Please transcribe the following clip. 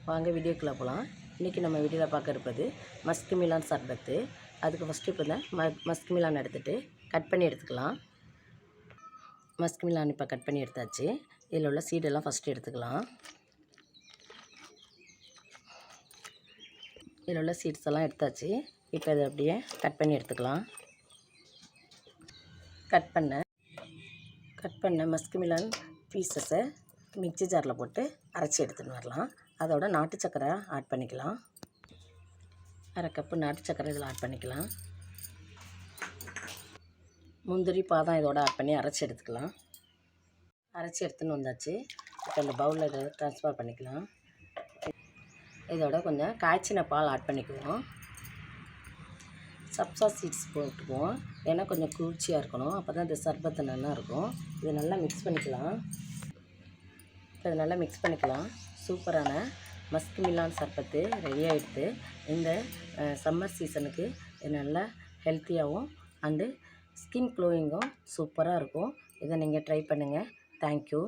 வாங்க வீடியோக்குள்ளே போகலாம். இன்றைக்கி நம்ம வீடியோவில் பார்க்க இருப்பது மஸ்க் மிலான் சர்பத்து. அதுக்கு ஃபஸ்ட்டு இப்போ தான் மஸ்க் மிலான் எடுத்துகிட்டு கட் பண்ணி எடுத்துக்கலாம். மஸ்க் மிலான் இப்போ கட் பண்ணி எடுத்தாச்சு. இதில் உள்ள சீடெல்லாம் ஃபஸ்ட்டு எடுத்துக்கலாம். இதில் உள்ள சீட்ஸ் எல்லாம் எடுத்தாச்சு. இப்போ இதை அப்படியே கட் பண்ணி எடுத்துக்கலாம். கட் பண்ண மஸ்க் மிலான் பீசஸை மிக்ஸி ஜாரில் போட்டு அரைச்சி எடுத்துகிட்டு வரலாம். அதோட நாட்டு சக்கரை ஆட் பண்ணிக்கலாம். அரை கப்பு நாட்டு சக்கரை இதில் ஆட் பண்ணிக்கலாம். முந்திரி பாதாம் இதோட ஆட் பண்ணி அரைச்சி எடுத்துக்கலாம். அரைச்சி எடுத்துன்னு வந்தாச்சு. இப்போ இந்த பவுலில் இதை ட்ரான்ஸ்ஃபர் பண்ணிக்கலாம். இதோட கொஞ்சம் காய்ச்சின பால் ஆட் பண்ணிக்குவோம். சப்ஸா சீட்ஸ் போட்டுக்குவோம். ஏன்னா கொஞ்சம் குளிர்ச்சியாக இருக்கணும். அப்போ தான் இந்த சர்பத்து நல்லா இருக்கும். இதை நல்லா மிக்ஸ் பண்ணிக்கலாம். இப்போ இதை நல்லா மிக்ஸ் பண்ணிக்கலாம். சூப்பரான மஸ்க் மிலான் சர்பத்து ரெடி ஆகிடுது. இந்த சம்மர் சீசனுக்கு இது நல்லா ஹெல்த்தியாகவும் அண்டு ஸ்கின் க்ளோயிங்கும் சூப்பராக இருக்கும். இதை நீங்கள் ட்ரை பண்ணுங்கள். தேங்க்யூ.